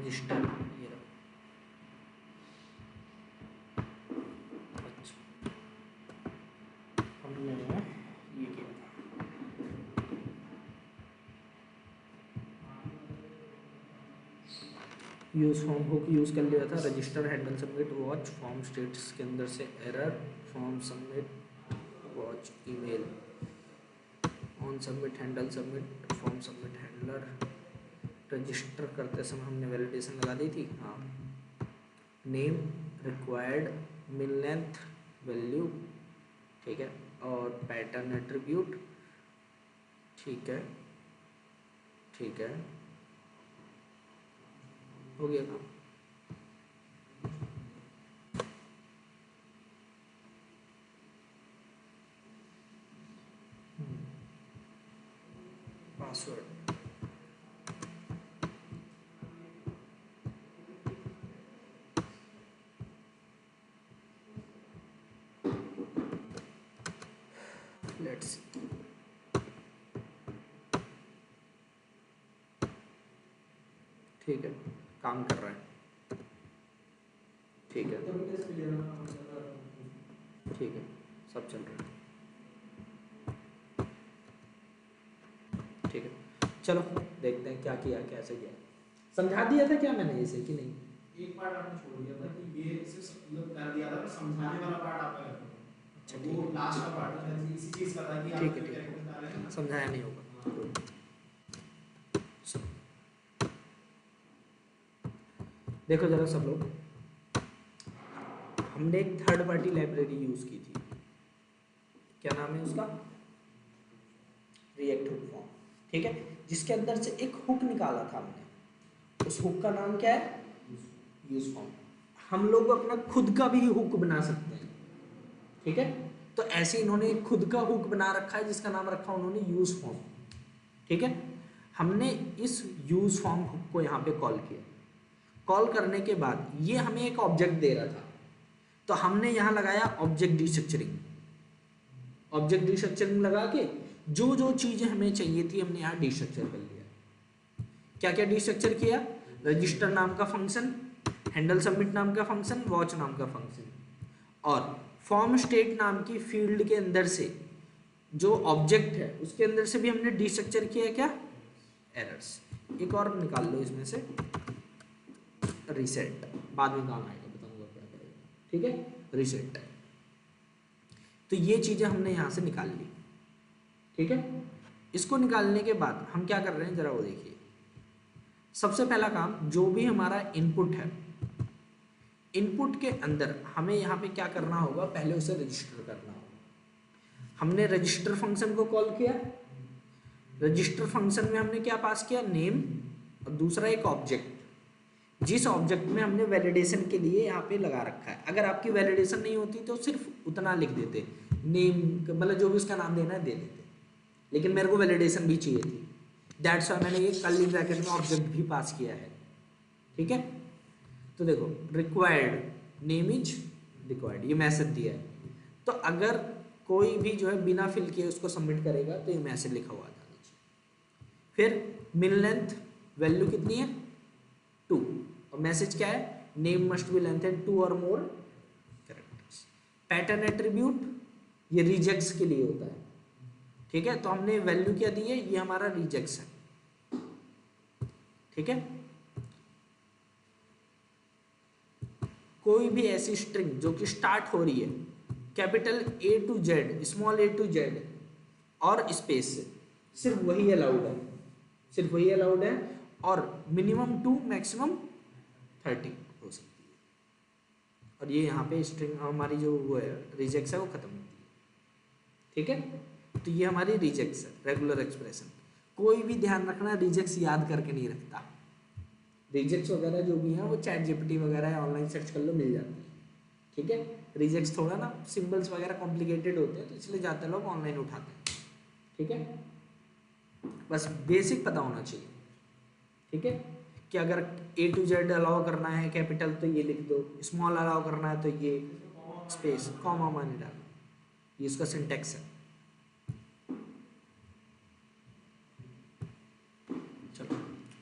Register, ये रहा। अच्छा, हमने ये किया था, यूज़ फॉर्म हुक यूज़ कर लिया था, register handle submit watch form states के अंदर से error form submit watch email on submit handle submit form submit handler. Register करते समय हमने वैलिडेशन लगा दी थी, हाँ। नेम रिक्वायर्ड मिल लेंथ वैल्यू, ठीक है, और पैटर्न एट्रीब्यूट, ठीक है, ठीक है, हो गया काम। पासवर्ड, लेट्स सी, ठीक है, काम कर रहा है, ठीक है, ठीक है, सब चल रहा है, ठीक है। चलो देखते हैं क्या किया, कैसे किया, समझा दिया था क्या मैंने इसे कि नहीं? एक पार्ट आपने छोड़ दिया था कि ये सिर्फ मतलब कर दिया था, पर समझाने वाला पार्ट आपने कर दिया। अच्छा, वो लास्ट का पार्ट था, इसी चीज़ का था कि आप ठीक है, जो ठीक कैरेक्टर्स डाले हैं है, ना, समझाया नहीं होगा। देखो जरा सब लोग, हमने एक थर्ड पार्टी लाइब्रेरी यूज की थी, क्या नाम है उसका? रिएक्ट हुक फॉर्म, ठीक है, जिसके अंदर से एक हुक निकाला था हमने, उस हुक का नाम क्या है? Use form. हम लोग अपना खुद का भी हुक बना सकते हैं, ठीक है, तो ऐसे इन्होंने खुद का हुक बना रखा है जिसका नाम रखा उन्होंने यूज फॉर्म, ठीक है। हमने इस यूज फॉर्म हुक को यहाँ पे कॉल किया, कॉल करने के बाद ये हमें एक ऑब्जेक्ट दे रहा था, तो हमने यहाँ लगाया ऑब्जेक्ट डिस्ट्रक्चरिंग, ऑब्जेक्ट डिस्ट्रक्चरिंग लगा के जो जो चीजें हमें चाहिए थी हमने यहाँ डिस्ट्रक्चर कर लिया। क्या क्या डिस्ट्रक्चर किया? रजिस्टर नाम का फंक्शन, हैंडल सबमिट नाम का फंक्शन, वॉच नाम का फंक्शन, और फॉर्म स्टेट नाम की फील्ड के अंदर से जो ऑब्जेक्ट है उसके अंदर से भी हमने डिस्ट्रक्चर किया क्या? एरर्स। एक और निकाल लो इसमें से, रीसेट, बाद में काम आएगा, बताऊंगा क्या करेगा, ठीक है, रीसेट। तो ये चीजें हमने यहां से निकाल ली, ठीक है। इसको निकालने के बाद हम क्या कर रहे हैं जरा वो देखिए। सबसे पहला काम, जो भी हमारा इनपुट है, इनपुट के अंदर हमें यहाँ पे क्या करना होगा, पहले उसे रजिस्टर करना होगा। हमने रजिस्टर फंक्शन को कॉल किया, रजिस्टर फंक्शन में हमने क्या पास किया? नेम, और दूसरा एक ऑब्जेक्ट, जिस ऑब्जेक्ट में हमने वैलिडेशन के लिए यहाँ पे लगा रखा है। अगर आपकी वैलिडेशन नहीं होती तो सिर्फ उतना लिख देते, नेम, मतलब जो भी उसका नाम देना है दे देते, लेकिन मेरे को वैलिडेशन भी चाहिए थी, दैट्स व्हाई मैंने ये कर्ली ब्रैकेट में ऑब्जेक्ट भी पास किया है, ठीक है। तो देखो, रिक्वायर्ड नेम इज रिक्वायर्ड, ये मैसेज दिया है, तो अगर कोई भी जो है बिना फिल किए उसको सबमिट करेगा तो ये मैसेज लिखा हुआ था नीचे। फिर मिन लेंथ वैल्यू कितनी है? 2, और मैसेज क्या है? Name must be length and 2 और मोर कैरेक्टर्स। पैटर्न एट्रीब्यूट ये रिजेक्ट्स के लिए होता है, ठीक है, तो हमने वैल्यू क्या दी है? ये हमारा रिजेक्ट्स है, ठीक है। कोई भी ऐसी स्ट्रिंग जो कि स्टार्ट हो रही है capital A to Z, small a to Z और स्पेस से, सिर्फ वही अलाउड है, सिर्फ वही अलाउड है, और मिनिमम 2 मैक्सिमम 30 हो सकती है। और ये यहाँ पे स्ट्रिंग हमारी जो वो है रिजेक्ट्स है वो खत्म होती है, ठीक है। तो ये हमारी रिजेक्ट्स है, रेगुलर एक्सप्रेशन। कोई भी ध्यान रखना, रिजेक्ट्स याद करके नहीं रखता, रिजेक्ट्स वगैरह जो भी हैं वो चैट जीपीटी वगैरह है, ऑनलाइन सर्च कर लो मिल जाते हैं, ठीक है। रिजेक्ट्स थोड़ा ना सिंबल्स वगैरह कॉम्प्लिकेटेड होते हैं तो इसलिए ज़्यादा लोग ऑनलाइन उठाते हैं, ठीक है। बस बेसिक पता होना चाहिए, ठीक है, कि अगर A to Z अलाउ करना है कैपिटल तो ये लिख दो, स्मॉल अलाउ करना है तो ये स्पेस कॉमा नहीं डालना, ये इसका सिंटेक्स है। चलो,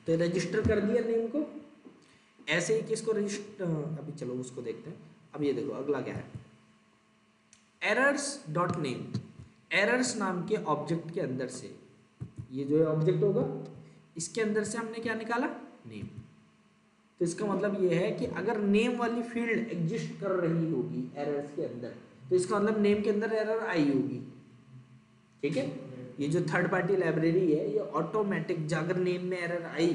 तो रजिस्टर कर दिया नेम को, ऐसे ही किसको रजिस्टर, अभी चलो उसको देखते हैं। अब ये देखो अगला क्या है, एरर्स डॉट नेम। एरर्स नाम के ऑब्जेक्ट के अंदर से, ये जो ऑब्जेक्ट होगा इसके अंदर से हमने क्या निकाला, नेम। तो इसका मतलब ये है कि अगर नेम वाली फील्ड एग्जिस्ट कर रही होगी एरर्स के अंदर, तो इसका मतलब नेम के अंदर एरर आई होगी। ठीक है, ये जो थर्ड पार्टी लाइब्रेरी है ये ऑटोमेटिक, अगर नेम में एरर आई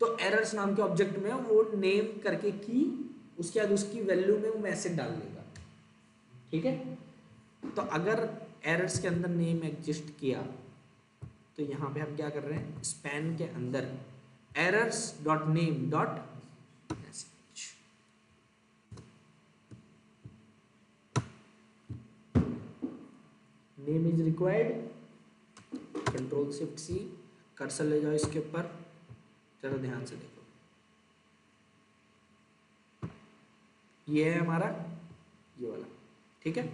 तो एरर्स नाम के ऑब्जेक्ट में वो नेम करके की, उसके बाद उसकी वैल्यू में वो मैसेज डाल देगा। ठीक है, तो अगर एरर्स के अंदर नेम एग्जिस्ट किया तो यहाँ पे हम क्या कर रहे हैं, स्पैन के अंदर errors dot name dot message. Name is required, control shift C, cursor ले जाओ इसके ऊपर, जरा ध्यान से देखो। ये है हमारा ये वाला। ठीक है,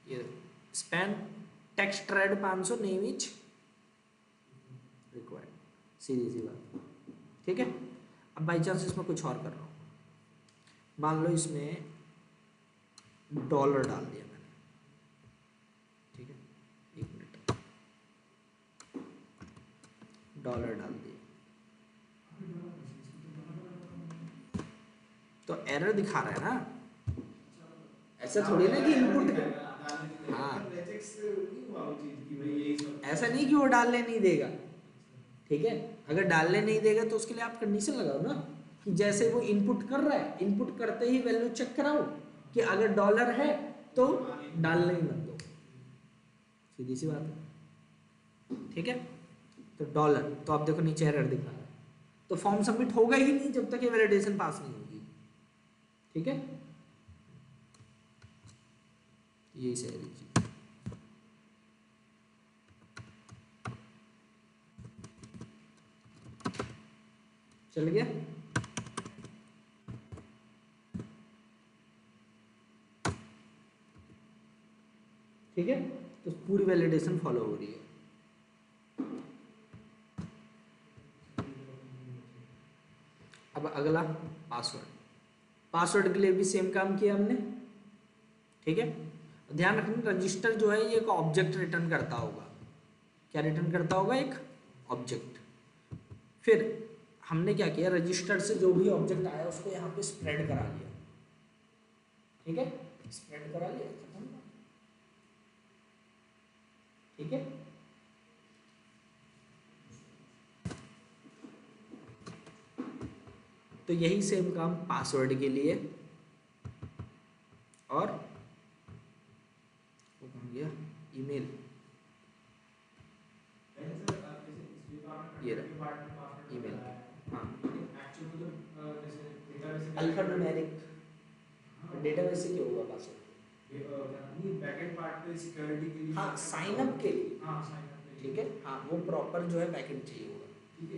ये span text red 500 name is required, सीधी सी बात। ठीक है, अब बाई चांस इसमें कुछ और कर रहा हूँ, मान लो इसमें डॉलर डाल दिया मैंने। ठीक है, एक मिनट, डॉलर डाल दिया तो एरर दिखा रहा है ना, ऐसा थोड़ी ना कि इनपुट, हाँ ऐसा नहीं कि वो डालने नहीं देगा। ठीक है, अगर डालने नहीं देगा तो उसके लिए आप कंडीशन लगाओ ना कि जैसे वो इनपुट कर रहा है, इनपुट करते ही वैल्यू चेक कराओ कि अगर डॉलर है तो डालने ही मत दो, सीधी सी बात है। ठीक है, तो डॉलर, तो आप देखो नीचे एरर दिखा रहा है, तो फॉर्म सबमिट होगा ही नहीं जब तक ये वैलिडेशन पास नहीं होगी। ठीक है, यही सारी चीज। चल गया, ठीक है, तो पूरी वैलिडेशन फॉलो हो रही है। अब अगला पासवर्ड, पासवर्ड के लिए भी सेम काम किया हमने। ठीक है, ध्यान रखना रजिस्टर जो है ये एक ऑब्जेक्ट रिटर्न करता होगा। क्या रिटर्न करता होगा, एक ऑब्जेक्ट। फिर हमने क्या किया, रजिस्टर से जो भी ऑब्जेक्ट आया उसको यहाँ पे स्प्रेड करा लिया। ठीक है, स्प्रेड करा लिया, खत्म। ठीक है, तो यही सेम काम पासवर्ड के लिए, और वो कहाँ गया, ईमेल, ये रहा ईमेल। हाँ, अल्फा न्यूमेरिक डेटाबेस से क्या होगा पासवर्ड, बैकएंड पार्ट पे सिक्योरिटी के लिए, हाँ साइन अप के लिए, हाँ साइन अप के लिए। ठीक है, हाँ वो प्रॉपर जो है बैकएंड चाहिए होगा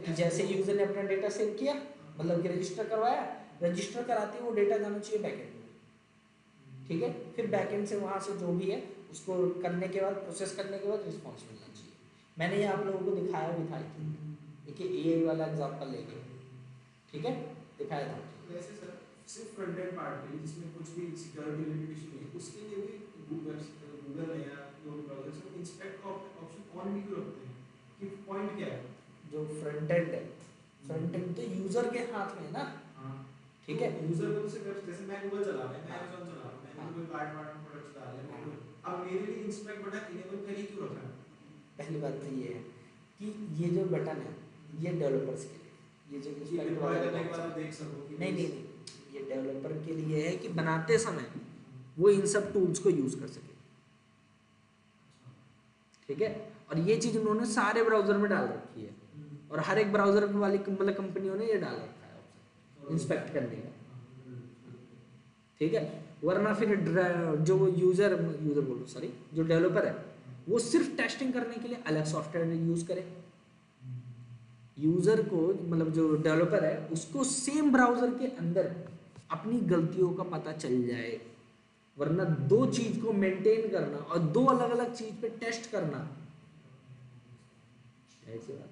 कि जैसे यूजर ने अपना डेटा सेव किया, मतलब कि रजिस्टर करवाया, रजिस्टर कराते ही वो डेटा जाना चाहिए बैकएंड में। ठीक है, फिर बैकएंड से वहाँ से जो भी है उसको करने के बाद, प्रोसेस करने के बाद रिस्पॉन्स मिलना चाहिए। मैंने ये आप लोगों को दिखाया भी था, देखिए एआई वाला एग्जांपल लेके, ठीक है, दिखाया था। वैसे सर सिर्फ फ्रंट एंड पार्ट पे जिसमें कुछ भी सिक्योरिटी रिलेटेड इशू नहीं है, उसके लिए भी गूगल है या जो भी ब्राउज़र से इंस्पेक्ट का ऑप्शन ऑन भी क्यों रखते हैं, कि पॉइंट क्या है? जो फ्रंट एंड है, फ्रंट एंड तो यूजर के हाथ में है ना। हाँ, ठीक है, यूजर को तो सिर्फ, जैसे मैं गूगल चला रहा हूं, मैं अमेज़न चला रहा हूं, मैंने कोई कार्ट प्रोडक्ट्स डाले हैं, अब मेरे लिए इंस्पेक्ट बटन इनेबल कर ही क्यों रखा है? पहली बात तो ये है कि ये जो बटन है ये डेवलपर्स के लिए, ये जो ये डिप्लॉय करने के बाद आप देख सको कि नहीं नहीं नहीं, ये डेवलपर के लिए है कि बनाते समय वो इन सब टूल्स को यूज कर सके। ठीक है, और ये चीज उन्होंने सारे ब्राउजर में डाल रखी है, और हर एक ब्राउजर वाली मतलब कंपनियों ने ये डाल रखा है ऑप्शन इंस्पेक्ट करने का। ठीक है, वरना फिर जो यूजर बोलो सॉरी जो डेवलपर है वो सिर्फ टेस्टिंग करने के लिए अलग सॉफ्टवेयर यूज करे, यूजर को मतलब जो डेवलपर है उसको सेम ब्राउजर के अंदर अपनी गलतियों का पता चल जाए। वरना दो चीज को मेंटेन करना और दो अलग अलग चीज पे टेस्ट करना ऐसे बात,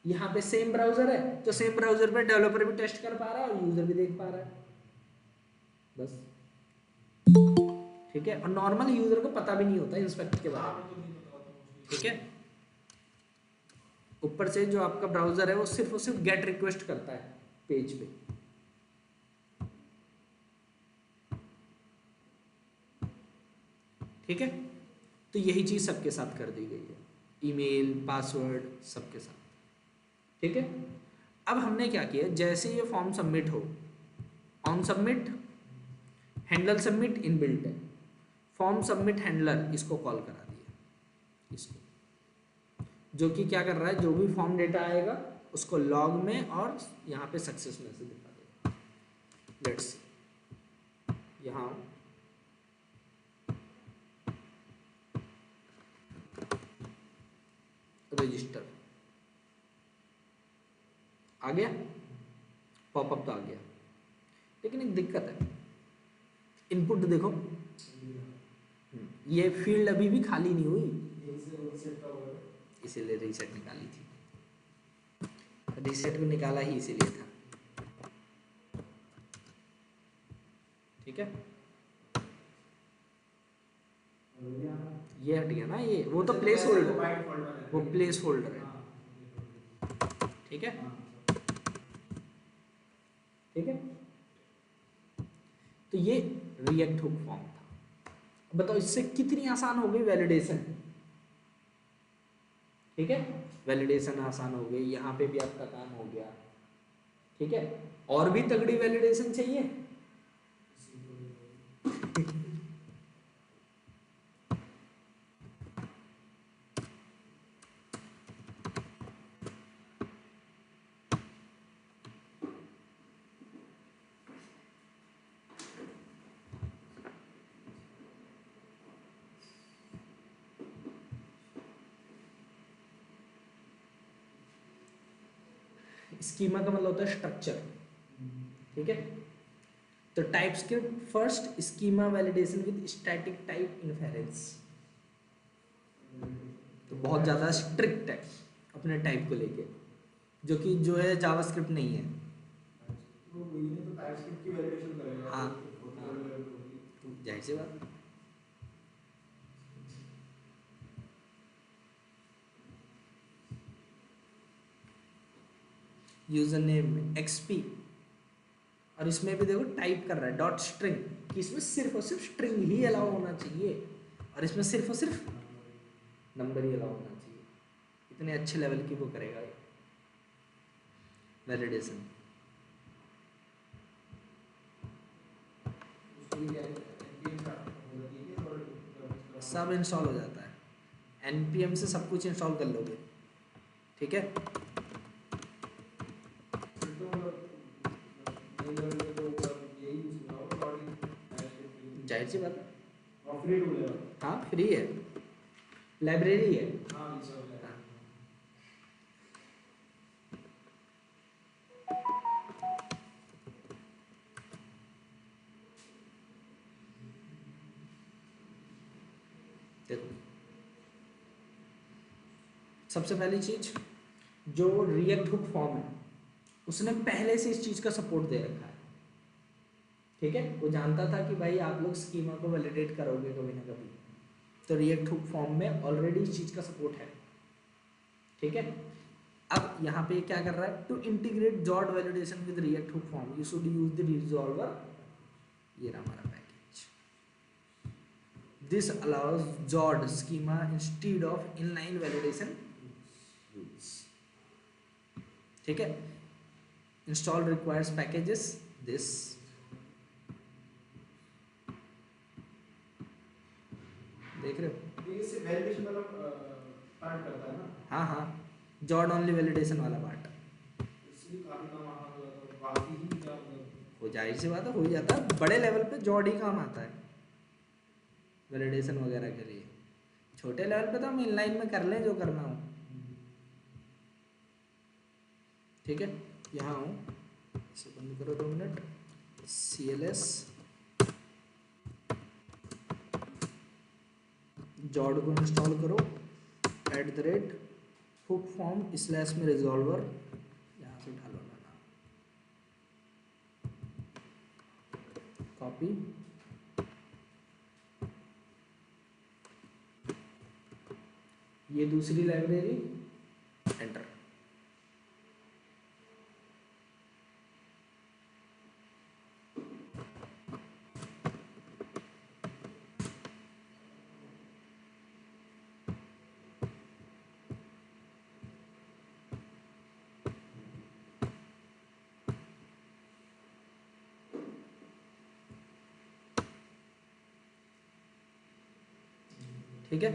यहाँ पे सेम ब्राउजर है तो सेम ब्राउजर पे डेवलपर भी टेस्ट कर पा रहा है और यूजर भी देख पा रहा है, बस। ठीक है, और नॉर्मल यूजर को पता भी नहीं होता इंस्पेक्ट के बारे में। ठीक है, ऊपर से जो आपका ब्राउजर है वो सिर्फ गेट रिक्वेस्ट करता है पेज पे। ठीक है, तो यही चीज सबके साथ कर दी गई है, ईमेल, पासवर्ड, सबके साथ। ठीक है, अब हमने क्या किया, जैसे ये फॉर्म सबमिट हो, on submit, handle submit inbuilt है, फॉर्म सबमिट हैंडलर इसको कॉल करा दिया, इसको, जो कि क्या कर रहा है, जो भी फॉर्म डेटा आएगा उसको लॉग में और यहाँ पे सक्सेस में से दिखा देगा। लेट्स यहाँ रजिस्टर आ गया, पॉपअप तो आ गया, लेकिन एक दिक्कत है, इनपुट देखो, ये फील्ड अभी भी खाली नहीं हुई, इसीलिए रीसेट निकाली थी, रीसेट को निकाला ही इसीलिए था। ठीक है, ये हट गया ना, ये वो तो प्लेस होल्डर, वो प्लेस होल्डर है। ठीक है, ठीक है, तो ये रिएक्ट हुक फॉर्म था। बताओ इससे कितनी आसान हो गई वैलिडेशन। ठीक है, वैलिडेशन आसान हो गई, यहाँ पे भी आपका काम हो गया। ठीक है, और भी तगड़ी वैलिडेशन चाहिए स्कीमा का मतलब होता है स्ट्रक्चर। ठीक है, तो TypeScript first schema validation with static type inference, तो बहुत ज़्यादा स्ट्रिक्ट है अपने टाइप को लेके, जो कि जो है जावास्क्रिप्ट नहीं है। हाँ, जाहिर सी बात। यूजर नेम एक्सपी, और इसमें भी देखो टाइप कर रहा है डॉट स्ट्रिंग, कि इसमें सिर्फ और सिर्फ स्ट्रिंग ही अलाउ होना चाहिए, और इसमें सिर्फ और सिर्फ नंबर ही अलाउ होना चाहिए। इतने अच्छे लेवल की वो करेगा ये वैलिडेशन। सब इंस्टॉल हो जाता है, npm से सब कुछ इंस्टॉल कर लोगे। ठीक है, जाहिर सी बात है, हाँ फ्री है, लाइब्रेरी है। देखो सबसे पहली चीज, जो रिएक्ट हुक फॉर्म है उसने पहले से इस चीज का सपोर्ट दे रखा है। ठीक है, वो जानता था कि भाई आप लोग स्कीमा को वैलिडेट करोगे कभी ना कभी, तो रिएक्ट हुक फॉर्म में ऑलरेडी इस चीज का सपोर्ट है। ठीक है, अब यहाँ पे क्या कर रहा है, to integrate Zod validation with React hook form you should use the resolver, ये रहा हमारा package. This allows Zod schema instead of inline validation rules. ठीक है, इंस्टॉल रिक्वायर्स पैकेजेस दिस, देख रहे हो, इससे वैलिडेशन वाला पार्ट करता है ना। हाँ हाँ, जॉड ओनली वैलिडेशन वाला पार्ट, इसलिए काफी काम आसान हो जाता है, बाकी ही क्या हो जाहिर सी बात है, हो ही जाता है, बड़े लेवल पे जॉड ही काम आता है वैलिडेशन वगैरह के लिए। छोटे लेवल पे तो हम इनलाइन में कर लें जो करना हो। ठीक है, यहाँ हूँ, इसे बंद करो 2 मिनट, CLS जॉड को इंस्टॉल करो, @ हुक फॉर्म स्लैश में रिजॉल्वर, यहाँ से डालो ना नाम, कॉपी, ये दूसरी लाइब्रेरी, एंटर। ठीक है,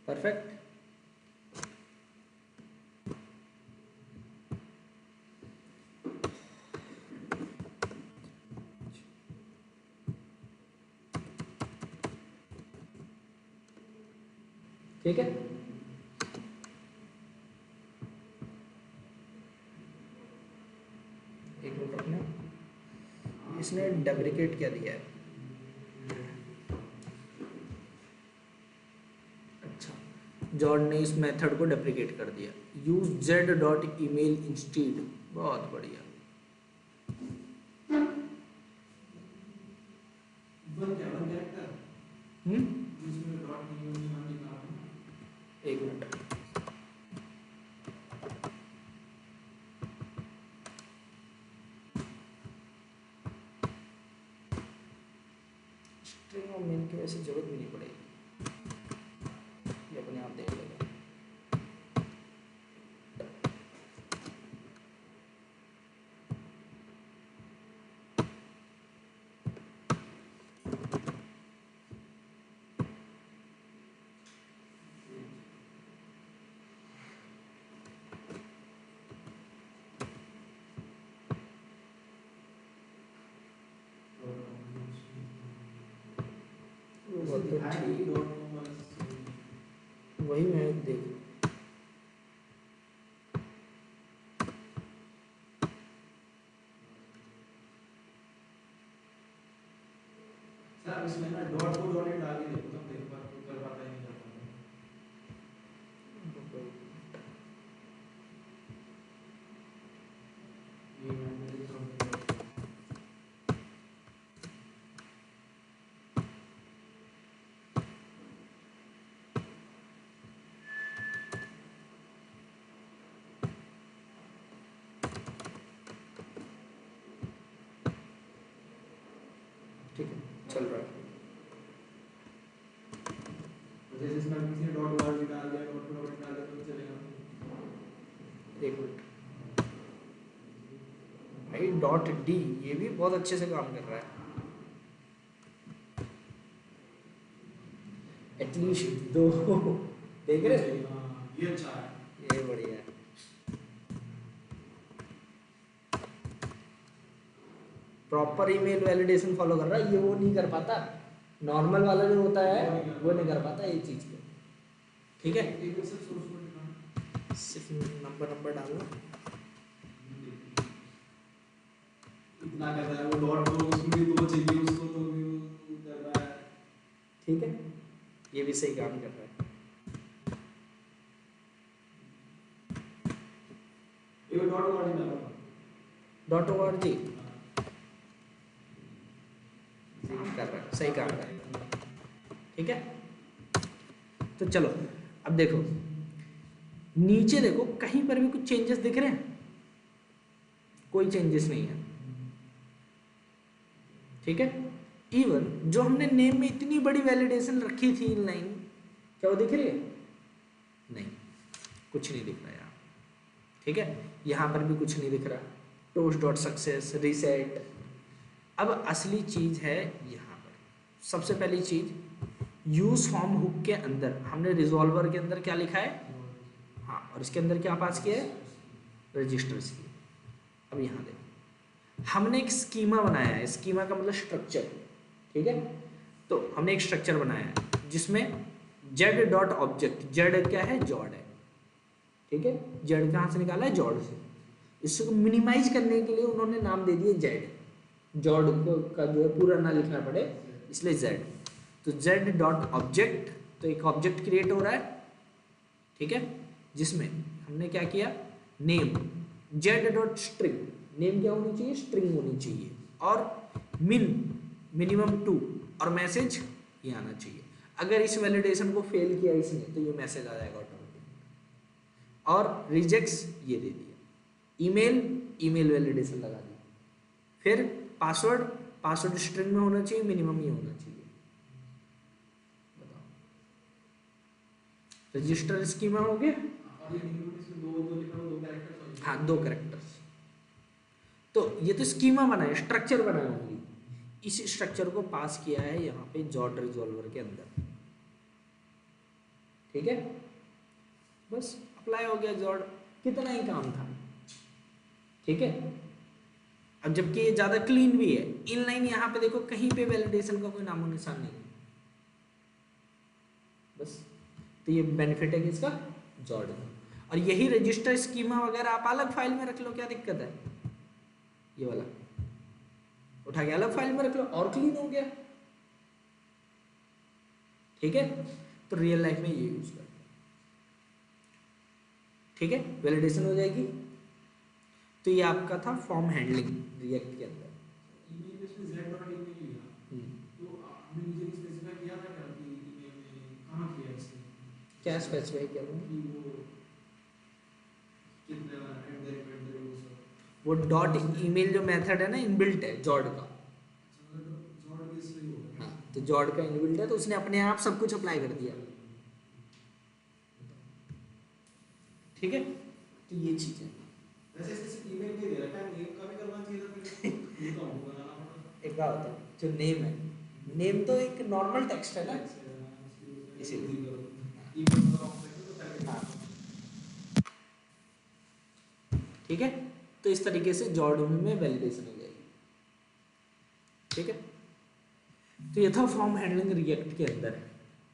परफेक्ट। ठीक है, एक मिनट रखना, इसने डेप्रिकेट क्या दिया है? अच्छा, जॉर्ज ने इस मेथड को डेप्रिकेट कर दिया, use Z dot email instead, बहुत बढ़िया। एक मिनट, स्ट्रिंग और मेन की वैसे जरूरत भी नहीं पड़ेगी, ये अपने आप देख लेगा। वही मैं देख, सर इसमें ना डॉट को डॉट डाल के देखो तब देख कर पाता है नहीं कर पाता। ये मैं देख रहा हूँ। ठीक है, चल रहा है। जैसे इसमें किसी ने डॉट डॉट डाल दिया, डॉट डॉट डाल दिया तो चलेगा। एक मिनट भाई, डॉट डी ये भी बहुत अच्छे से काम कर रहा है, एटलीस्ट दो देख रहे हैं? हाँ, ये अच्छा है। ये बढ़िया है। प्रॉपर ईमेल वैलिडेशन फॉलो कर रहा है, ये वो नहीं कर पाता, नॉर्मल वाला जो होता है वो नहीं कर पाता ये चीज़ को। ठीक है, एक सिर्फ सोर्स कोड निकालना, सिर्फ नंबर डालना, इतना कर रहा है वो डॉट को, उसमें भी दो चाहिए उसको तो भी वो कर रहा है। ठीक है, ये भी सही काम कर रहा है। ये डॉट डॉट डालो, .org कर रहा है, सही काम कर रहा है। ठीक है, तो चलो अब देखो नीचे, देखो कहीं पर भी कुछ चेंजेस दिख रहे हैं? कोई चेंजेस नहीं है। ठीक है, इवन जो हमने नेम में इतनी बड़ी वैलिडेशन रखी थी इनलाइन, क्या वो दिख रही है? नहीं, कुछ नहीं दिख रहा यहाँ। ठीक है, यहाँ पर भी कुछ नहीं दिख रहा, टोस्ट डॉट सक्सेस रीसेट। अब असली चीज है यहाँ पर, सबसे पहली चीज यूज फॉर्म हुक के अंदर हमने रिजॉल्वर के अंदर क्या लिखा है? हाँ, और इसके अंदर क्या पास किया है? रजिस्टर्स की। अब यहाँ देखो हमने एक स्कीमा बनाया है, स्कीमा का मतलब स्ट्रक्चर। ठीक है, तो हमने एक स्ट्रक्चर बनाया है जिसमें जेड डॉट ऑब्जेक्ट, जेड क्या है? जॉड है। ठीक है, जेड कहाँ से निकाला है? जॉड से। इसको मिनिमाइज करने के लिए उन्होंने नाम दे दिए जेड। जॉड का जो है पूरा ना लिखना पड़े, इसलिए जेड। तो जेड डॉट ऑब्जेक्ट, तो एक ऑब्जेक्ट क्रिएट हो रहा है, ठीक है, जिसमें हमने क्या किया, name Z dot string, name क्या होनी चाहिए, स्ट्रिंग होनी चाहिए, और मिनिमम 2, और मैसेज ये आना चाहिए। अगर इस वैलिडेशन को फेल किया इसने तो ये मैसेज आ जाएगा ऑटोमेटिक। और रिजेक्ट्स ये दे दिया, ईमेल वैलिडेशन लगा दी, फिर पासवर्ड स्ट्रिंग में होना चाहिए, मिनिमम ये होना चाहिए। बताओ, रजिस्टर स्कीमा हो गया। और ये मिनिमम इसमें दो लिखा हो, 2 कैरेक्टर्स होंगे। हाँ 2 कैरेक्टर्स। तो ये तो स्कीमा बना है, स्ट्रक्चर बना है ओनली। इस स्ट्रक्चर को पास किया है यहाँ पे जॉट रिजॉल्वर के अंदर, ठीक है, बस अप्लाई हो गया जॉट, कितना ही काम था, ठीक है। अब जबकि ये ज़्यादा क्लीन भी है, इनलाइन यहाँ पे देखो कहीं पे वैलिडेशन का कोई नामो निशान नहीं, बस। तो ये बेनिफिट है किसका, जॉट का। और यही रजिस्टर स्कीमा वगैरह आप अलग फाइल में रख लो, क्या दिक्कत है, ये वाला उठा के अलग फाइल में रख लो और क्लीन हो गया, ठीक है। तो रियल लाइफ में ये यूज करते हैं, ठीक है, वैलिडेशन हो जाएगी। तो ये आपका था फॉर्म हैंडलिंग रिएक्ट के अंदर। ईमेल में इसमें z डॉट ईमेल लिया, तो आपने मुझे स्पेसिफाई किया था क्या कि ईमेल में कहाँ किया इसने, क्या स्पेसिफाई किया था, कि वो कितना @ वो सब, वो डॉट ईमेल जो मेथड है ना, इनबिल्ट है जॉड का। जॉट बेस पे ही होगा। हाँ, तो जॉड का इनबिल्ट है, तो उसने अपने आप सब कुछ अप्लाई कर दिया, ठीक है। तो ये चीज़ है। वैसे सिर्फ ईमेल नहीं दे रहा, क्या नेम का भी करना चाहिए था फिर, ये तो हमको बनाना पड़ता। एक बात होता है, जो नेम है, नेम तो एक नॉर्मल टेक्स्ट है ना, इसीलिए हाँ, ठीक है। तो इस तरीके से जॉड में वैलिडेशन हो जाएगी, ठीक है। तो ये था फॉर्म हैंडलिंग रिएक्ट के अंदर है।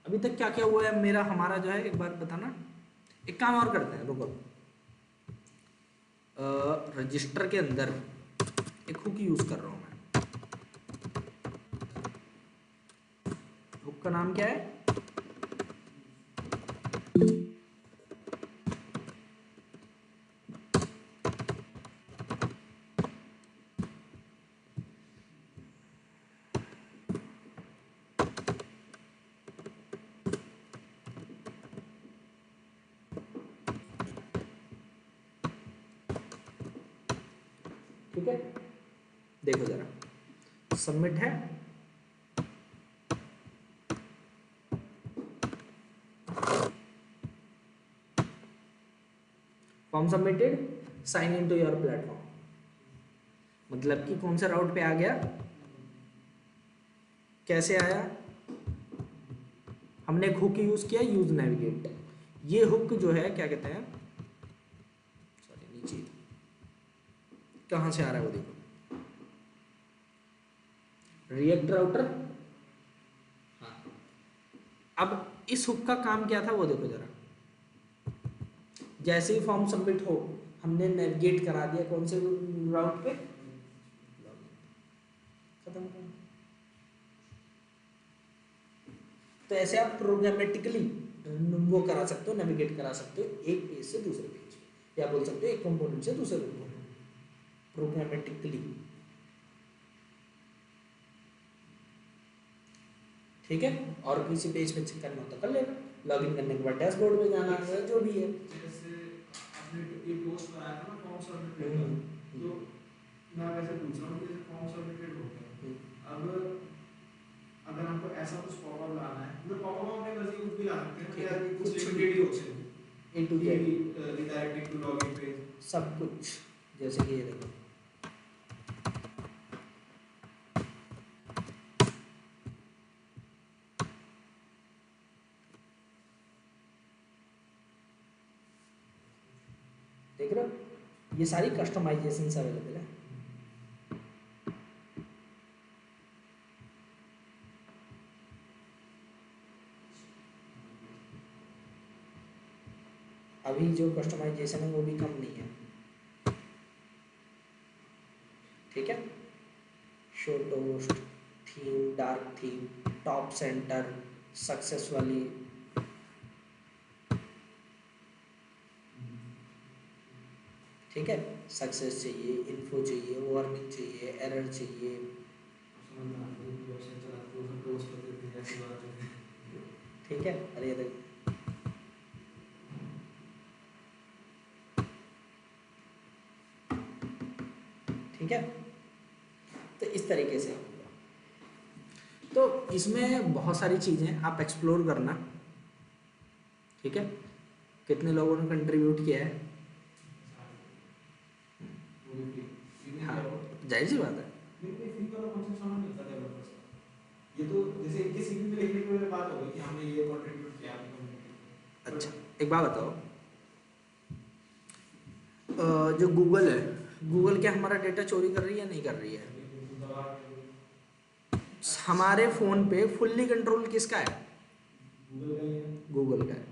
अभी तक क्या क्या हुआ है मेरा, हमारा जो है, एक बार बताना। एक काम और करते हैं, रुको, रजिस्टर के अंदर एक हुक यूज कर रहा हूँ मैं। हुक का नाम क्या है, ठीक है। देखो जरा, सबमिट है, form submitted, sign in to your platform, मतलब कि कौन सा राउट पे आ गया, कैसे आया, हमने एक हुक यूज किया, यूज नेविगेट। ये हुक जो है क्या कहते हैं, सॉरी नीचे कहाँ से आ रहा है वो देखो, रिएक्ट राउटर। हाँ, अब इस हुक का काम क्या था वो देखो जरा, जैसे ही फॉर्म सबमिट हो हमने नेविगेट करा दिया कौन से राउट पे, खत्म कर। तो ऐसे आप प्रोग्रामेटिकली वो करा सकते हो, नेविगेट करा सकते हो एक पेज से दूसरे पेज, या बोल सकते हो एक कंपोनेंट से दूसरे कंपोनेंट, प्रोग्रामेटिकली, ठीक है। और किसी पेज पे चेक करना हो तो कर लेना, लॉगिन करने के बाद डैशबोर्ड में जाना है, जो भी है। जैसे आपने ये पोस्ट कराया था ना फॉर्म सबमिटेड का, तो मैं वैसे पूछ रहा हूँ कि फॉर्म सबमिटेड हो गया, अब अगर हमको ऐसा कुछ पॉपअप लाना है, मतलब पॉपअप अपने मर्जी कुछ भी ला सकते हैं, या कुछ लिमिटेड ही होते हैं, A to Z redirecting to login page, सब कुछ, जैसे कि ये देखो, देख रहे हो, ये सारी कस्टमाइजेशन अवेलेबल है। अभी जो कस्टमाइजेशन है वो भी कम नहीं है, ठीक है। Show toast, theme, dark theme, top centre, success वाली, ठीक है, सक्सेस चाहिए, इन्फो चाहिए, वार्निंग चाहिए, एरर चाहिए, ठीक है। अरे देख, ठीक है, तो इस तरीके से होगा। तो इसमें बहुत सारी चीज़ें आप एक्सप्लोर करना, ठीक है। कितने लोगों ने कंट्रीब्यूट किया है? हाँ, जाहिर सी बात है। ये तो जैसे इनके सीवी में लिखने की वाली बात हो गई कि हमने ये कंट्रीब्यूट किया अपनी कम्युनिटी। अच्छा, एक बात बताओ, जो गूगल है, गूगल क्या हमारा डेटा चोरी कर रही है या नहीं कर रही है? हमारे फ़ोन पे फुल्ली कंट्रोल किसका है? गूगल का है।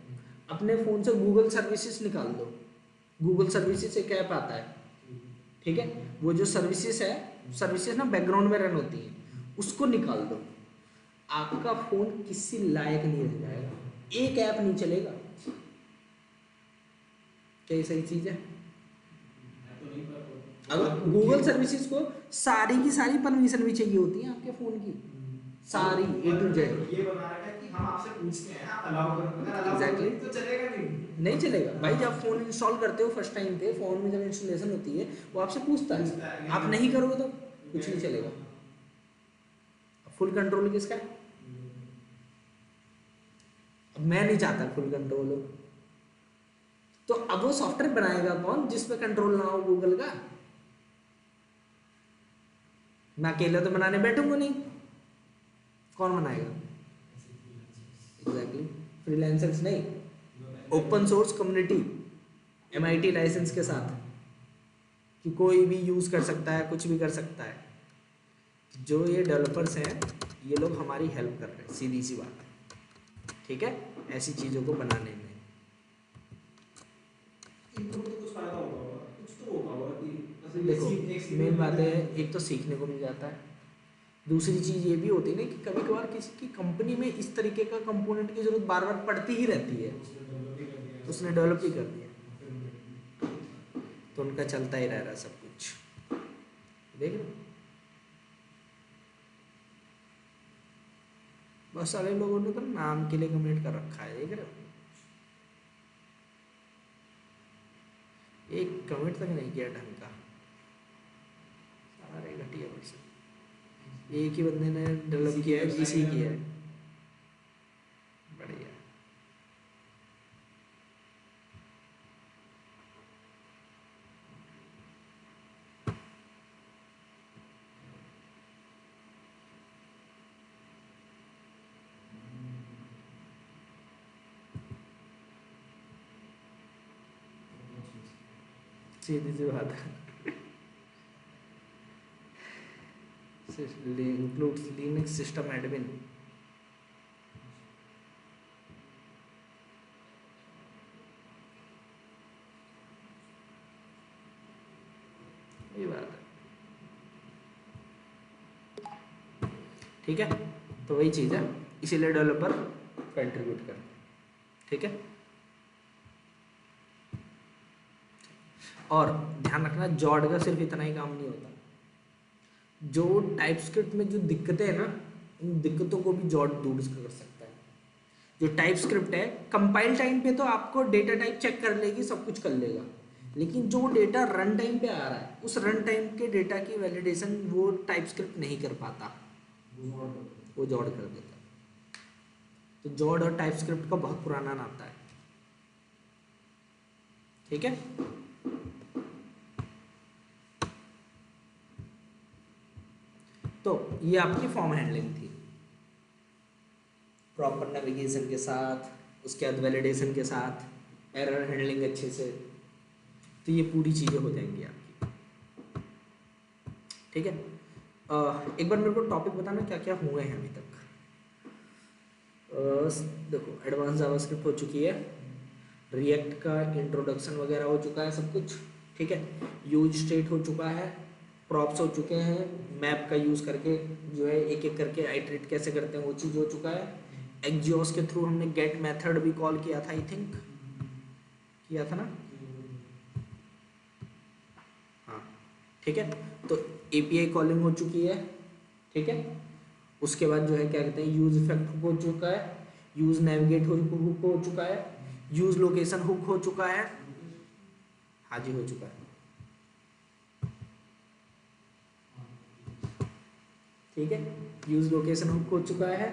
अपने फ़ोन से गूगल सर्विसेज निकाल दो, गूगल सर्विसेज एक ऐप आता है, ठीक है, वो जो सर्विसेज है, सर्विसेज ना बैकग्राउंड में रन होती हैं, उसको निकाल दो, आपका फ़ोन किसी लायक नहीं रह जाएगा, एक ऐप नहीं चलेगा। क्या ये सही चीज़ है? अब गूगल सर्विसेज को सारी की सारी परमिशन भी चाहिए होती है आपके फ़ोन की, सारी A to Z। ये बना रखा है कि हम आपसे पूछते हैं, आप अलाउ करो, अगर अलाउ Exactly। करोगे तो चलेगा नहीं चलेगा भाई, जब फ़ोन इंस्टॉल करते हो फर्स्ट टाइम पे, फ़ोन में जब इंस्टॉलेशन होती है वो आपसे पूछता है, आप नहीं करोगे तो कुछ नहीं चलेगा। फुल कंट्रोल किसका है? अब मैं नहीं चाहता फुल कंट्रोल हो, तो अब वो सॉफ्टवेयर बनाएगा कौन जिस पे कंट्रोल ना हो गूगल का? मैं अकेले तो बनाने बैठूंगा नहीं, कौन बनाएगा? एग्जैक्टली, फ्रीलांसर्स नहीं, open source community, MIT license के साथ, कि कोई भी यूज़ कर सकता है, कुछ भी कर सकता है। जो ये डेवलपर्स हैं, ये लोग हमारी हेल्प कर रहे हैं, सीधी सी बात है, ठीक है, ऐसी चीज़ों को बनाने में। इनको तो कुछ फायदा होगा, कुछ तो होगा कि देखो, मेन बात है, एक तो सीखने को मिल जाता है, दूसरी चीज़ ये भी होती है ना कि कभी कभार किसी की कंपनी में इस तरीके का कंपोनेंट की ज़रूरत बार बार पड़ती ही रहती है, उसने डेवलप ही कर दिया, तो उनका चलता ही रह रहा सब कुछ, देख रहे हो। बहुत सारे लोगों ने तो नाम के लिए कमेंट कर रखा है, देख रहे हो, एक कमेंट तक नहीं किया ढंग का, सारे घटिया वर्षन। एक ही बंदे ने डेवलप किया है, इसी किया है, बढ़िया। सीधी सी बात है, includes Linux system admin। ये बात है, ठीक है, तो वही चीज़ है, इसीलिए डेवलपर कंट्रीब्यूट करते हैं, ठीक है। और ध्यान रखना, जॉड का सिर्फ इतना ही काम नहीं होता, जो टाइपस्क्रिप्ट में जो दिक्कतें हैं ना, उन दिक्कतों को भी जॉड दूर कर सकता है। जो टाइपस्क्रिप्ट है, कंपाइल टाइम पे तो आपको डेटा टाइप चेक कर लेगी, सब कुछ कर लेगा, लेकिन जो डेटा रन टाइम पे आ रहा है, उस रन टाइम के डेटा की वैलिडेशन वो टाइपस्क्रिप्ट नहीं कर पाता, वो जॉड कर देता है। तो जॉड और टाइपस्क्रिप्ट का बहुत पुराना नाता है, ठीक है। तो ये आपकी फॉर्म हैंडलिंग थी, प्रॉपर नेविगेशन के साथ, उसके बाद वैलिडेशन के साथ, एरर हैंडलिंग अच्छे से, तो ये पूरी चीज़ें हो जाएंगी आपकी, ठीक है। एक बार मेरे को टॉपिक बताना क्या क्या हुए हैं अभी तक। देखो, एडवांस जावास्क्रिप्ट हो चुकी है, रिएक्ट का इंट्रोडक्शन वगैरह हो चुका है, सब कुछ ठीक है, यूज स्टेट हो चुका है, प्रॉप्स हो चुके हैं, मैप का यूज़ करके जो है एक एक करके आइटरेट कैसे करते हैं वो चीज़ हो चुका है। एक्जियोस के थ्रू हमने गेट मेथड भी कॉल किया था, आई थिंक किया था ना, हाँ ठीक है। तो एपीआई कॉलिंग हो चुकी है, ठीक है। उसके बाद जो है क्या कहते हैं, यूज इफेक्ट हुक हो चुका है, यूज नेविगेट हुक हो चुका है, यूज लोकेशन हुक हो चुका है, हाँ जी हो चुका है, ठीक है। यूज लोकेशन हुक हो चुका है,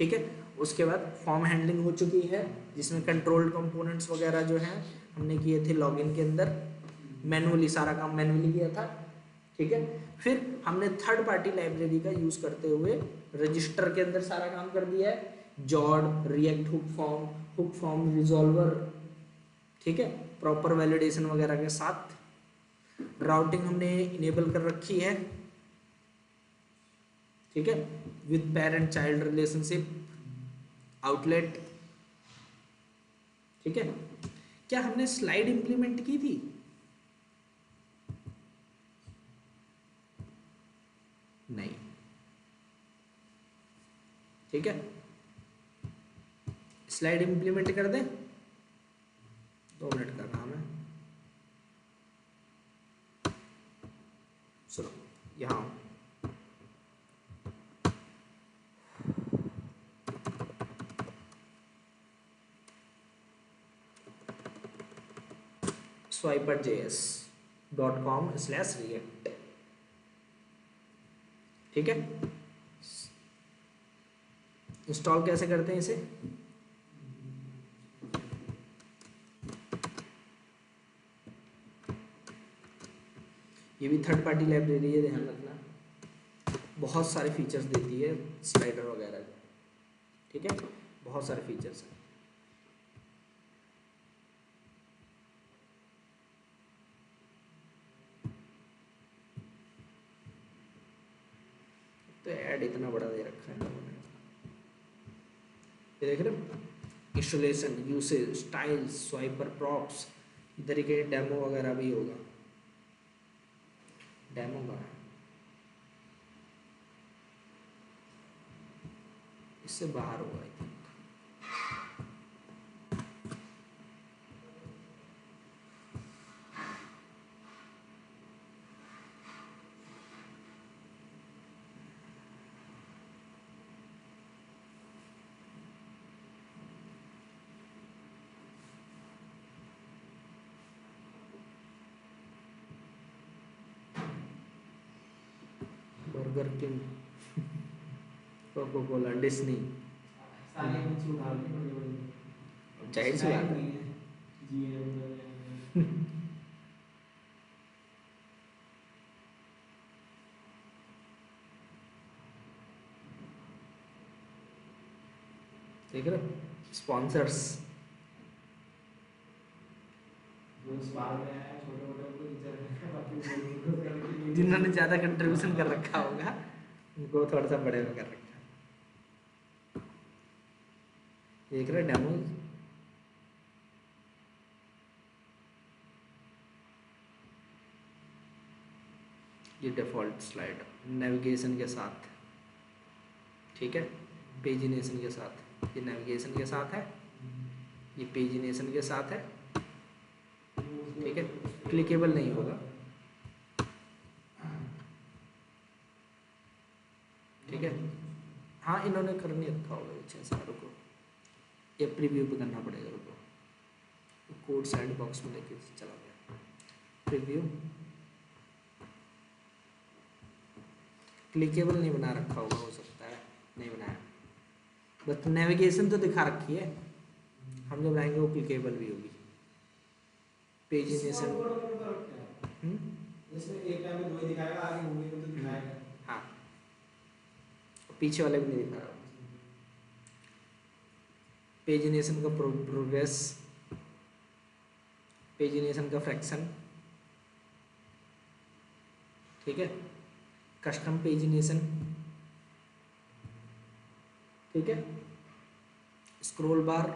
ठीक है। उसके बाद फॉर्म हैंडलिंग हो चुकी है, जिसमें कंट्रोल कंपोनेंट्स वगैरह जो हैं हमने किए थे लॉगिन के अंदर, मैनुअली सारा काम मैनुअली किया था, ठीक है। फिर हमने थर्ड पार्टी लाइब्रेरी का यूज़ करते हुए रजिस्टर के अंदर सारा काम कर दिया है, jawed, react hook form resolver, ठीक है, प्रॉपर वैलिडेशन वगैरह के साथ। राउटिंग हमने इनेबल कर रखी है, ठीक है, with parent child relationship outlet, ठीक है। क्या हमने स्लाइड इंप्लीमेंट की थी? नहीं, ठीक है। स्लाइड इंप्लीमेंट कर दें, 2 मिनट का काम है। चलो यहाँ swiper.js.com/react, ठीक है। इंस्टॉल कैसे करते हैं इसे? ये भी थर्ड पार्टी लाइब्रेरी है, ध्यान रखना, बहुत सारे फीचर्स देती है स्लाइडर वगैरह के, ठीक है, बहुत सारे फीचर्स हैं। तो ऐड इतना बड़ा दे रखा है लोगों ने, ये देख रहे हो, इंस्टॉलेशन, यूसेज, स्टाइल्स, स्वाइपर प्रॉप्स, इधर ही कहीं डेमो वगैरह भी होगा, डेमो का इससे बाहर होगा I think. Burger King, Coca Cola, Disney, सारे कुछ उठा के बड़े-बड़े जाहिर सी बात है। देख रहे हो, स्पॉन्सर्स, जो स्वाद में आया छोटे-मोटे को टीचर ने बाकी बड़े-बड़े जिन्होंने ज़्यादा कंट्रीब्यूशन कर रखा होगा उनको थोड़ा सा बड़े में कर रखा है। देख रहे डेमो, ये डिफ़ॉल्ट स्लाइड नेविगेशन के साथ, ठीक है, पेजिनेशन के साथ, ये नेविगेशन के साथ है, ये पेजिनेशन के साथ है, ठीक है, क्लिकेबल नहीं होगा, ठीक है। हाँ इन्होंने कर नहीं रखा होगा कुछ ऐसा, रुको ये प्रीव्यू पे करना पड़ेगा, रुको, कोड सैंड बॉक्स में लेके चला गया, प्रीव्यू, क्लिकेबल नहीं बना रखा होगा, हो सकता है नहीं बनाया, बस नेविगेशन तो दिखा रखी है, हम जब आएंगे वो क्लिकेबल भी होगी, पेजिनेशन, इसमें एक टाइम में 2 ही दिखाएगा, आगे होंगे तो दिखाएगा। हाँ पीछे वाले भी नहीं दिखा रहा, पेजिनेशन का प्रोग्रेस, पेजिनेशन का फ्रैक्शन, ठीक है, कस्टम पेजिनेशन, ठीक है, स्क्रॉल बार,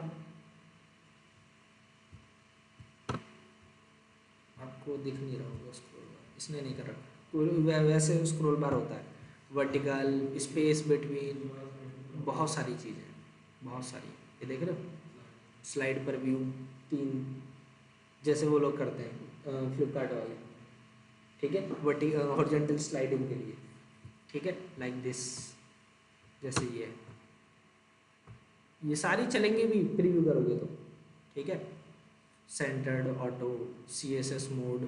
आपको दिख नहीं रहा होगा स्क्रॉल बार, इसने नहीं कर रखा, वैसे स्क्रॉल बार होता है, वर्टिकल, स्पेस बिटवीन, बहुत सारी चीज़ें, बहुत सारी। ये देख रहे हो स्लाइड पर व्यू 3, जैसे वो लोग करते हैं फ्लिपकार्ट वाले, ठीक है, हॉरिजॉन्टल स्लाइडिंग के लिए, ठीक है, लाइक दिस, जैसे ये सारी चलेंगे भी प्रीव्यू करोगे तो, ठीक है। सेंटर्ड, ऑटो, CSS मोड,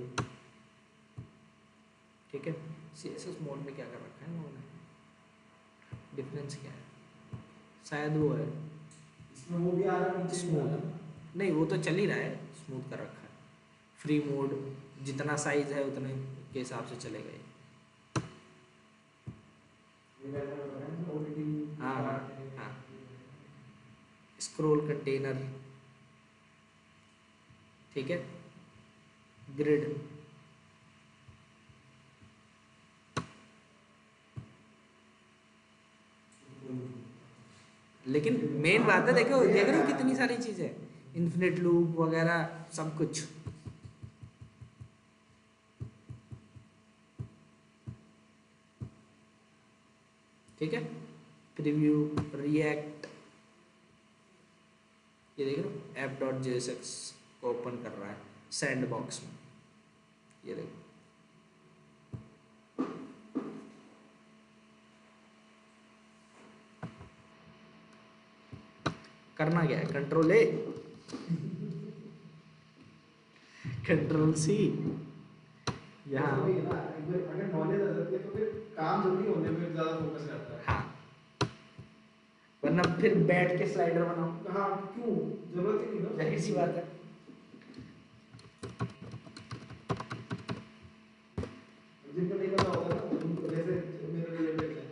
ठीक है। CSS मोड में क्या कर रखा है उन्होंने, डिफरेंस क्या है, शायद वो है इसमें वो भी आ रहा है, नीचे भी आ रहा है। स्मूथ, नहीं वो तो चल ही रहा है, स्मूथ कर रखा है। फ्री मोड, जितना साइज है उतने के हिसाब से चलेगा ये। ये वैसा होता है ना, OTT हाँ हाँ पार्ट है। हाँ, स्क्रोल कंटेनर, ठीक है, ग्रिड, लेकिन मेन बात है, देखो देख रहे हो कितनी सारी चीज़ें, इन्फिनिट लूप वगैरह सब कुछ, ठीक है। प्रीव्यू, रिएक्ट, ये देख रहे हो app.jsx को ओपन कर रहा है सैंड बॉक्स में, ये देखो, करना क्या है, कंट्रोल A, कंट्रोल C, यहाँ वही है ना, अगर नॉलेज आ जाती है तो फिर काम जल्दी होने में ज्यादा फोकस रहता है। हाँ, वरना फिर बैठ के स्लाइडर बनाओ, हाँ, क्यों, जरूरत ही नहीं ना। जाहिर सी बात है। जिनको नहीं पता होगा ना, तुम जैसे मेरे रिलेटिव है,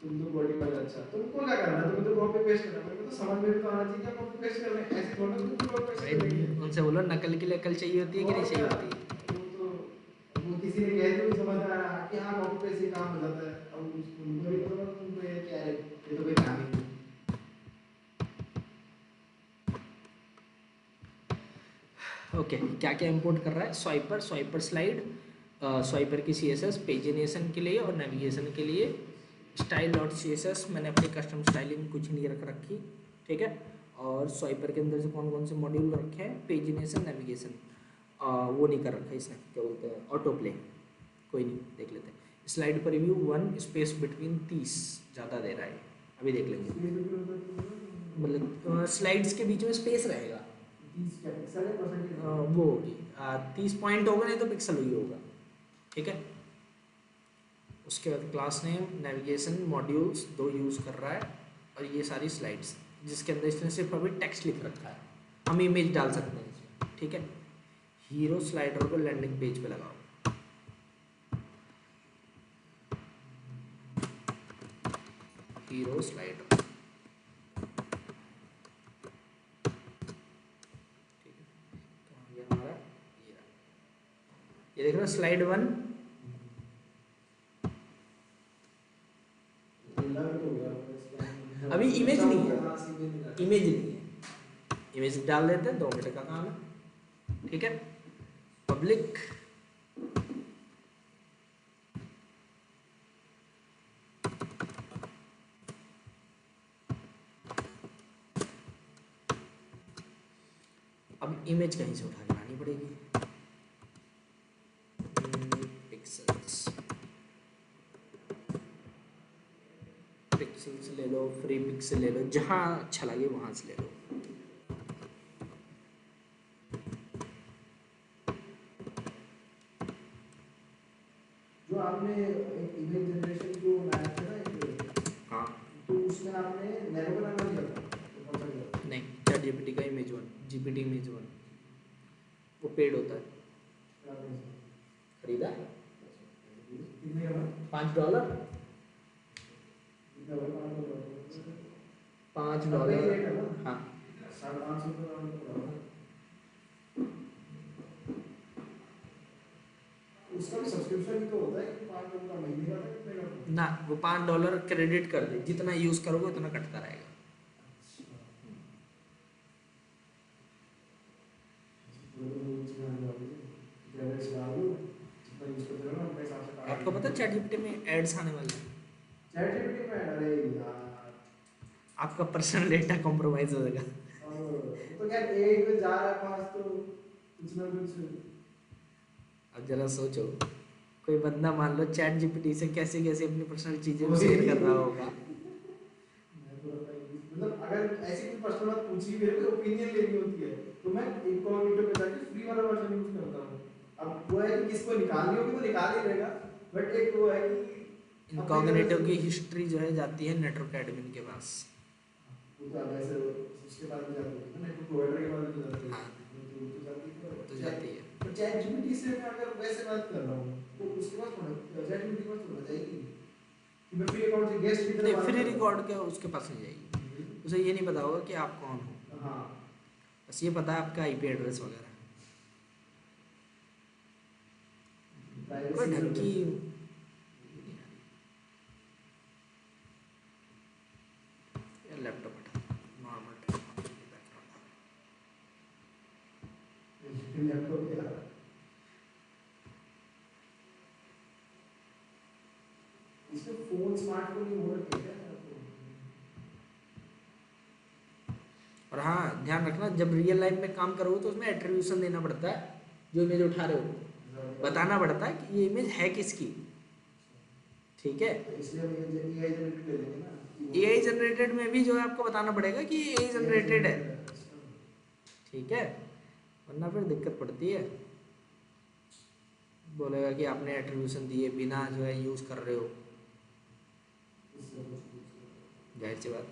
तुम तो बॉडी वाला, अच्छा तुमको क्या करना है, तुम्हें तो कॉपी पेस्ट करना है, मेरे को तो समझ में भी तो आना चाहिए क्या कॉपी पेस्ट करना है, ऐसे थोड़ा तुम कॉपी पेस्ट भाई करेंगे। उनसे बोलो नकल के लिए अकल चाहिए होती है कि नहीं चाहिए होती है। वो तो वो किसी ने कह दिया समझ में आया कि हाँ कॉपी पेस्ट से काम हो जाता है, अब उनको भी पता होगा तुमको ये क्या है, ये तो कोई काम ही नहीं। ओके, क्या क्या इंपोर्ट कर रहा है, स्वाइपर, स्वाइपर स्लाइड, स्वाइपर की CSS पेजिनेशन के लिए और नेविगेशन के लिए, style.css, मैंने अपनी कस्टम स्टाइलिंग कुछ नहीं रख रखी, ठीक है। और स्वाइपर के अंदर से कौन कौन से मॉड्यूल रखे हैं, पेजिनेशन, नेविगेशन, वो नहीं कर रखा है इसने, क्या बोलते हैं, ऑटो प्ले, कोई नहीं, देख लेते हैं। स्लाइड पर रिव्यू 1, स्पेस बिटवीन 30, ज़्यादा दे रहा है, अभी देख लेंगे, मतलब स्लाइड्स के बीच में स्पेस रहेगा, 30 क्या पिक्सल है, परसेंटेज वो होगी 30 पॉइंट होगा, नहीं तो पिक्सल ही होगा, ठीक है। उसके बाद class name, navigation, modules 2 use कर रहा है, और ये सारी स्लाइड्स जिसके अंदर इसने सिर्फ अभी टेक्स्ट लिख रखा है, हम इमेज डाल सकते हैं इसमें, ठीक है। हीरो स्लाइडर को लैंडिंग पेज पे लगाओ, हीरो स्लाइडर, ठीक है। कहाँ गया हमारा, ये रहा। ये देख रहे हो स्लाइड 1, अभी इमेज नहीं है, इमेज नहीं है, इमेज डाल देते हैं, 2 मिनट का काम है, ठीक है। पब्लिक, अब इमेज कहीं से उठा के लानी पड़ेगी, पिक्सल्स, पिक्सल्स ले लो, फ्री पिक्सल ले लो, जहाँ अच्छा लगे वहाँ से ले लो। जो आपने एक इमेज जनरेशन जो बनाया था ना एक, हाँ, तो उसमें आपने नैरो का नाम दिया था, तो कौन सा दिया था? नहीं, ChatGPT का इमेज 1, GPT इमेज 1, वो पेड होता है, आपने खरीदा कितने का था? $5, कितना भाई, $5, रेट है ना, हाँ। 550 का पड़ा। उसका भी सब्सक्रिप्शन ही तो होता है कि 5 का महीने का था, कितने का था? ना, वो $5 क्रेडिट कर दे, जितना यूज़ करोगे उतना कटता रहेगा। आपको पता है ChatGPT में एड्स आने वाले हैं? ChatGPT में अरे यार आपका पर्सनल डेटा कॉम्प्रोमाइज हो जाएगा। वो तो यार एक में जा रहा है पास तो कुछ ना कुछ। अब जरा सोचो, कोई बंदा मान लो ChatGPT से कैसे कैसे अपनी पर्सनल चीजें वही। शेयर कर रहा होगा। मैं पूरा मतलब अगर ऐसी कोई पर्सनल बात पूछी मेरे को ओपिनियन लेनी होती है तो मैं इनकॉग्निटो पे जाके फ्री वाला वर्जन यूज करता हूँ। अब वो है कि किसको निकालनी होगी तो निकाल ही लेगा, बट एक वो है कि अपनी तरफ इनकॉग्निटो से की हिस्ट्री जो है जाती है नेटवर्क एडमिन के पास। वो तो अब ऐसे उसके बाद में जाती है ना, नेटवर्क प्रोवाइडर के बाद में जाती है। हाँ, तो जाती है वो तो जाती है। तो चैट जीपीटी से मैं अगर वैसे बात कर रहा हूँ तो उसके पास थोड़ा चैट जीपीटी के पास थोड़ा जाएगी कि मैं फ्री अकाउंट से गेस्ट की नहीं, तरह बात फ्री कर रहा रिकॉर्ड क्या उसके पास नहीं जाएगी। हूँ। उसे ये नहीं पता होगा कि आप कौन हो, हाँ बस ये पता है आपका IP एड्रेस वगैरह। कोई प्राइवेसी ढंग की लैपटॉप हटा, नॉर्मल टेक्नोलॉजी बैकग्राउंड। लैपटॉप के इसमें फोन स्मार्टफोन ही हो रखे हैं क्या? और हाँ, ध्यान रखना जब रियल लाइफ में काम करोगे तो उसमें एट्रीब्यूशन देना पड़ता है। जो इमेज उठा रहे हो बताना पड़ता है कि ये इमेज है किसकी। ठीक है, तो इसलिए हम ये एआई जनरेट कर लेंगे ना। AI जनरेटेड में भी जो है आपको बताना पड़ेगा कि ये AI जनरेटेड है। ठीक है, वरना फिर दिक्कत पड़ती है। बोलेगा कि आपने एट्रीब्यूशन दिए बिना जो है यूज़ कर रहे हो, जाहिर सी बात।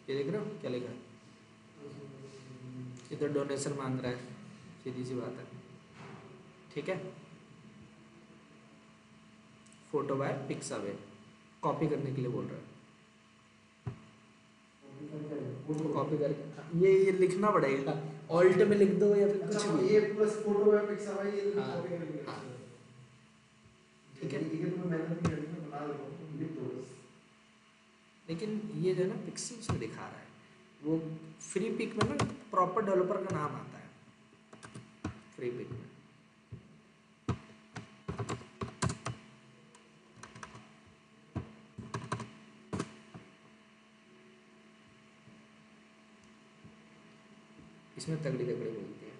ये देख रहे हो क्या लिखा है? इधर डोनेशन मांग रहा है, सीधी सी बात है। ठीक है, फोटो बाय पिक्सावे कॉपी करने के लिए बोल रहा है। कॉपी करके ये लिखना पड़ेगा, ऑल्ट में लिख दो या फिर कुछ अच्छा भी। ये पूरा फोटो है पिक्सा भाई ये हाँ, कॉपी करके हाँ, ठीक है ठीक है तो मैं मेहनत नहीं करनी, मैं बना देता हूँ लिख दो बस। लेकिन ये जो है ना पिक्सल्स में दिखा रहा है, वो फ्री पिक में ना प्रॉपर डेवलपर का नाम आता है फ्री पिक में। इसमें तगड़ी तगड़ी बोलती है,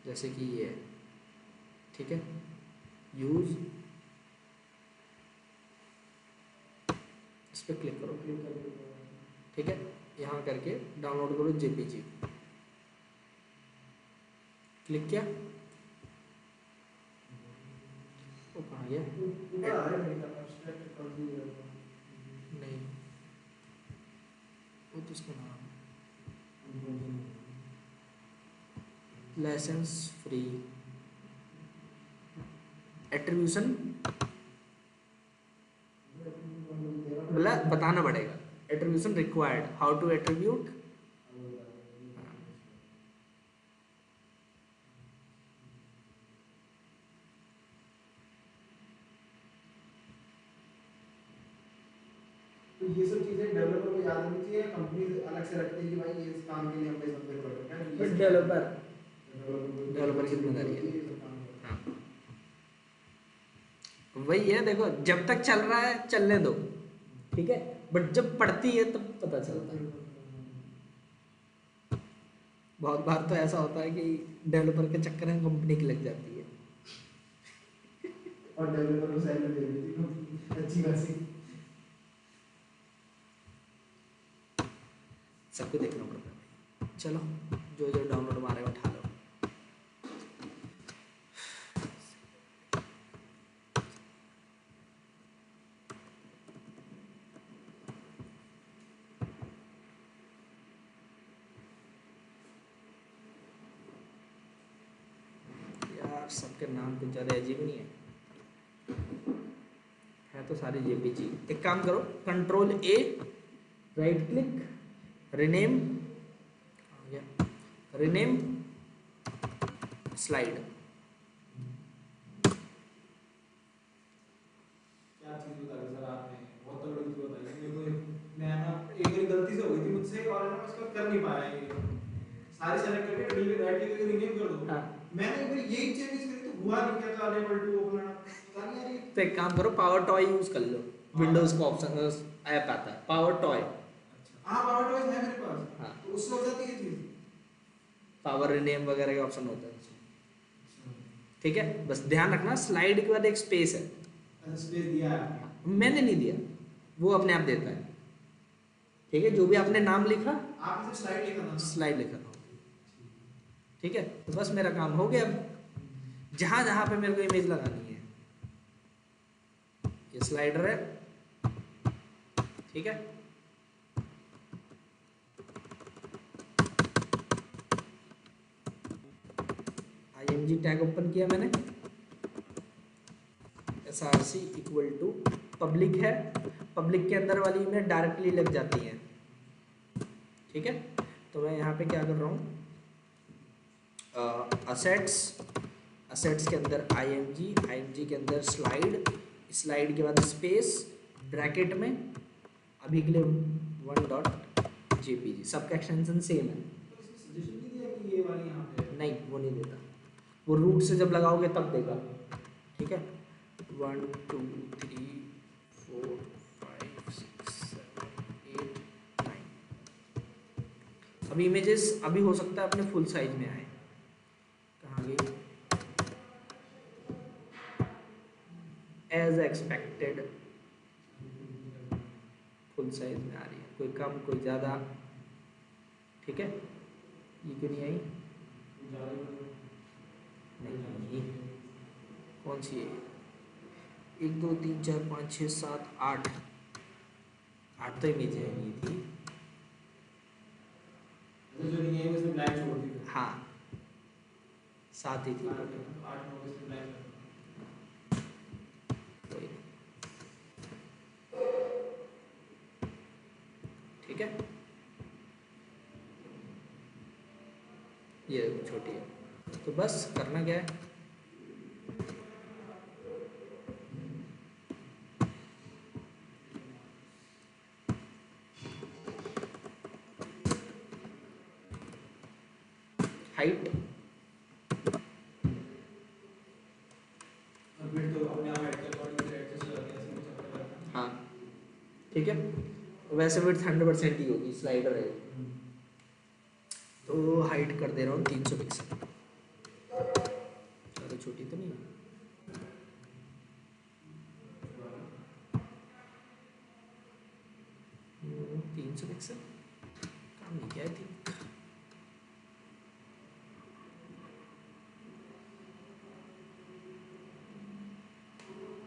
जैसे कि ये है। ठीक है, यूज, इस पर क्लिक करो। ठीक है, यहाँ करके डाउनलोड करो JPG, क्लिक किया, वो कहाँ गया? ऊपर आ रहा है मेरे का एब्स्ट्रैक्ट कर दिया नहीं, वो तो उसका नाम लाइसेंस फ्री एट्रीब्यूशन, बोला बताना पड़ेगा attribution required, how to attribute. तो ये सब चीजें डेवलपर को याद होनी चाहिए, कंपनी अलग से रखती है कि भाई ये इस काम के लिए हमने सब पे कर रखा है। डेवलपर की जिम्मेदारी है। हाँ, वही है, देखो जब तक चल रहा है चलने दो, ठीक है, बट जब पड़ती है तब पता चलता है। बहुत बार तो ऐसा होता है कि डेवलपर के चक्कर में कंपनी की लग जाती है। और डेवलपर को सैलरी दे देती है अच्छी खासी। सबको देखना पड़ता है। चलो, जो जो डाउनलोड मारे उठा लो। यार सबके नाम कुछ ज़्यादा अजीब नहीं है तो सारे JPG। एक काम करो, Ctrl+A, right click, rename, rename slide. क्या चीज बता दी सर आपने, बहुत तगड़ी चीज बताई। मैं ना एक बार गलती से हो गई थी मुझसे एक और है ना, मैं उसका कर नहीं पाया ये सारी सेलेक्ट करके डिलीट राइट क्लिक करके रीनेम कर दो। हाँ। मैंने एक बार यही चेंजेस करी तो हुआ नहीं, क्या था अनेबल टू ओपन, पता नहीं यार ये। तो एक काम करो, पावर टॉय यूज कर लो, विंडोज का ऑप्शन ऐप आता है पावर टॉय। अच्छा हाँ, पावर टॉयज है मेरे पास। हाँ, तो उससे हो जाती है चीज। पावर रिनेम वगैरह के ऑप्शन होते हैं उसमें। ठीक है, बस ध्यान रखना स्लाइड के बाद एक स्पेस है। अच्छा स्पेस दिया है आपने? मैंने नहीं दिया, वो अपने आप देता है। ठीक है, जो भी आपने नाम लिखा, आपने सिर्फ स्लाइड लिखा था ना? स्लाइड लिखा था। ठीक है, तो बस मेरा काम हो गया। अब जहां जहां पे मेरे को इमेज लगानी है, ये स्लाइडर है। ठीक है, img टैग ओपन किया मैंने, src इक्वल टू पब्लिक है, पब्लिक के अंदर वाली इमेज डायरेक्टली लग जाती है। ठीक है, तो मैं यहाँ पे क्या कर रहा हूँ, असेट्स, असेट्स के अंदर img के अंदर स्लाइड, स्लाइड के बाद स्पेस, ब्रैकेट में अभी के लिए 1.jpg, सबका एक्सटेंशन सेम है। तो इसमें सजेशन नहीं दिया कि ये वाली यहाँ पे है? नहीं, वो नहीं देता, वो रूट से जब लगाओगे तब देगा। ठीक है, 1 2 3 4 5 6 7 8 9। अभी इमेजेस अभी हो सकता है अपने फुल साइज में आए, कहाँ गई, एज एक्सपेक्टेड फुल साइज में आ रही है, कोई कम कोई ज़्यादा। ठीक है, ये क्यों नहीं आई, नहीं, कौन सी है, 1 2 3 4 5 6 7 8, 8 तो इमेज है ये थी। अच्छा जो नहीं है उसने ब्लैंक छोड़ दी। हाँ, 7 ही थी। 8 9 इसमें ब्लैंक। कोई नहीं। ठीक है, ये देखो छोटी है, तो बस करना क्या है, हाइट, फिर तो अपने आप ऐड कर अकॉर्डिंग टू एडजस्ट हो जाती है, ऐसे कुछ चक्कर रहता है। हाँ ठीक है, वैसे विड्थ 100% ही होगी, स्लाइडर है तो हाइट कर दे रहा हूँ 300 पिक्सल, ज़्यादा छोटी तो नहीं है। 300 पिक्सल काम नहीं किया थी।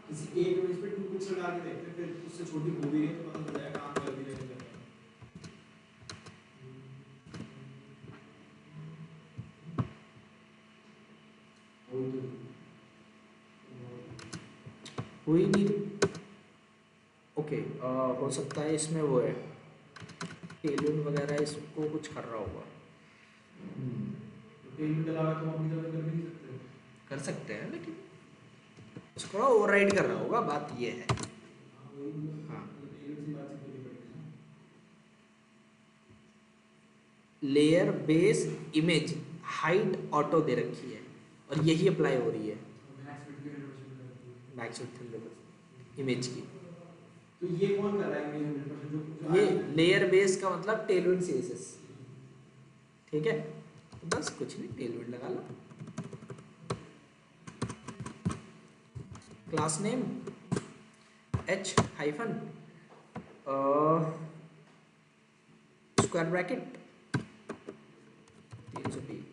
किसी एक इमेज पे 2 पिक्सल डाल के देखते हैं, फिर उससे छोटी हो भी गई तो पता चल जाएगा कहाँ गलती रह गई। हुई नहीं, ओके, हो सकता है इसमें वो है टेलून वगैरह, इसको कुछ कर रहा होगा। टेल डला तो हम इधर कर भी नहीं सकते। कर सकते हैं, लेकिन इसको ओवरराइड कर रहा होगा, बात ये है। हाँ, layer base image height auto दे रखी है और यही अप्लाई हो रही है मैक्स विड्थ 100% इमेज की। तो ये कौन कर रहा है इमेज 100% जो ये लेयर बेस का मतलब टेलविंड सीएसएस। ठीक है, तो बस कुछ नहीं, टेलविंड लगा लो, class name h hyphen square bracket 320,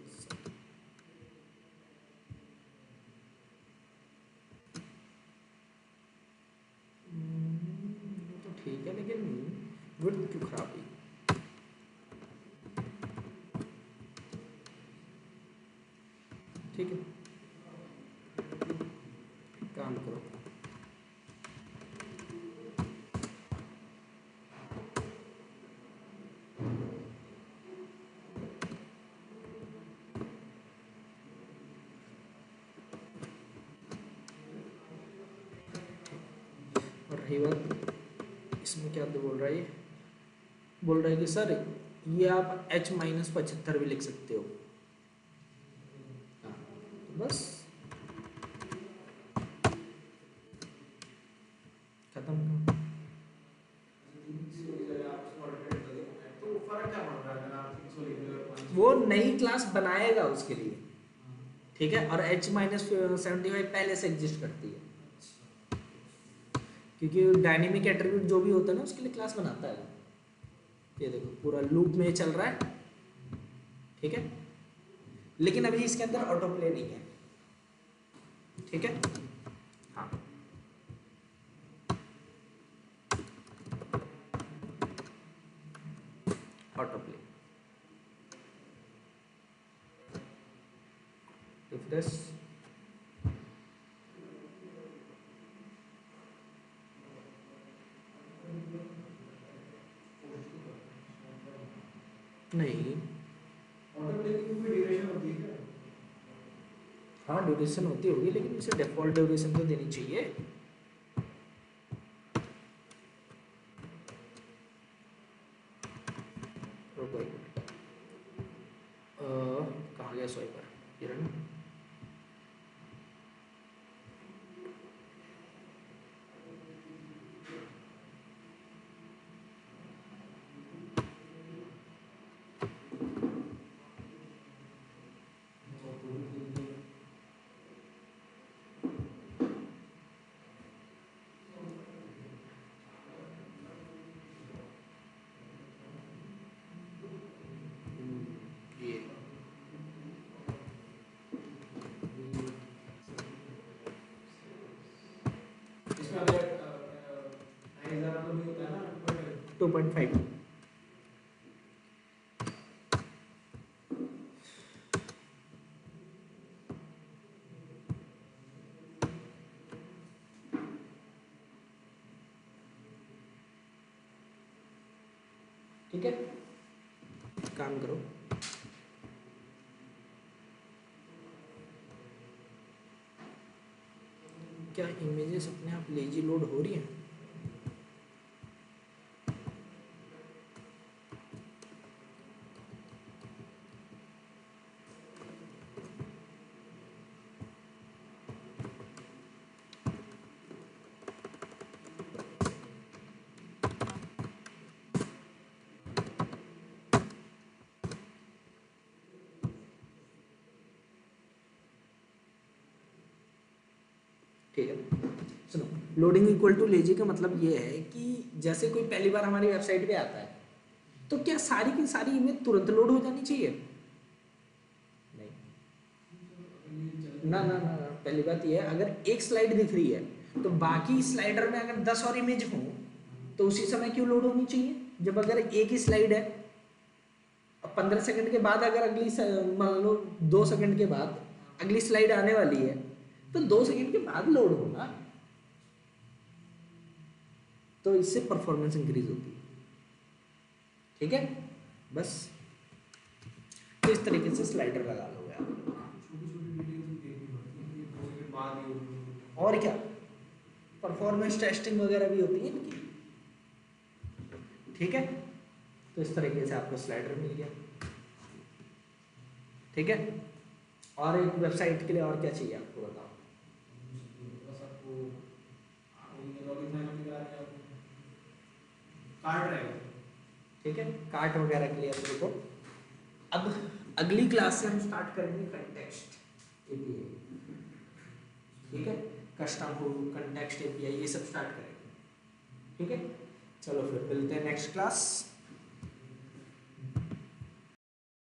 तो ठीक है, लेकिन विड्थ क्यों खराब हुई। ठीक है, काम करो, और रही बात इसमें क्या तो बोल रहा है, बोल रहे हैं कि सर ये आप H-75 भी लिख सकते हो। हाँ, तो बस खत्म। तो फर्क क्या पड़ रहा है अगर आप 300 लिख रहे हो और 500? वो नई क्लास बनाएगा उसके लिए, ठीक है, और H-75 पहले से एग्जिस्ट करती है, क्योंकि डायनेमिक एट्रीब्यूट जो भी होता है ना उसके लिए क्लास बनाता है वो। ये देखो पूरा लूप में चल रहा है, ठीक है, लेकिन अभी इसके अंदर ऑटो प्ले नहीं है, ठीक है। हाँ, ऑटो प्ले रिफ्रेश, नहीं, ऑटो प्ले की कोई ड्यूरेशन होती है क्या? हाँ ड्यूरेशन होती होगी, लेकिन इसे डिफॉल्ट ड्यूरेशन तो देनी चाहिए। रुको एक मिनट, कहाँ गया स्वाइपर, ये रहा ना। ये इसमें अगर 9000 तो नहीं होता है ना 2.5, ठीक है, काम करो। क्या इमेजेस अपने आप लेजी लोड हो रही हैं? ठीक है, सुनो, लोडिंग इक्वल टू लेजी का मतलब ये है कि जैसे कोई पहली बार हमारी वेबसाइट पे आता है तो क्या सारी की सारी इमेज तुरंत लोड हो जानी चाहिए? नहीं, ना ना ना ना, पहली बात ये है, अगर एक स्लाइड दिख रही है तो बाकी स्लाइडर में अगर 10 और इमेज हो तो उसी समय क्यों लोड होनी चाहिए? जब अगर एक ही स्लाइड है, अब 15 सेकंड के बाद अगर मान लो 2 सेकंड के बाद अगली स्लाइड आने वाली है तो 2 सेकंड के बाद लोड होगा, तो इससे परफॉर्मेंस इंक्रीज होती है, ठीक है। बस तो इस तरीके से स्लाइडर लगा लो यार, छोटी-छोटी वीडियो तो देखनी पड़ती है, ये 2 सेकंड बाद ही होती है। और क्या, परफॉर्मेंस टेस्टिंग वगैरह भी होती है इनकी, ठीक है। तो इस तरीके से आपको स्लाइडर मिल गया, ठीक है। और एक वेबसाइट के लिए और क्या चाहिए आपको बताओ? बस आपको लॉगिन फाइल निकाल के आपने कार्ड रहेगा, ठीक है, कार्ट वगैरह के लिए अपने को अब अगली क्लास से हम स्टार्ट करेंगे कंटेक्स्ट एपीआई, ठीक है, कस्टम हो कंटेक्स्ट एपीआई ये सब स्टार्ट करेंगे, ठीक है। चलो फिर मिलते हैं नेक्स्ट क्लास।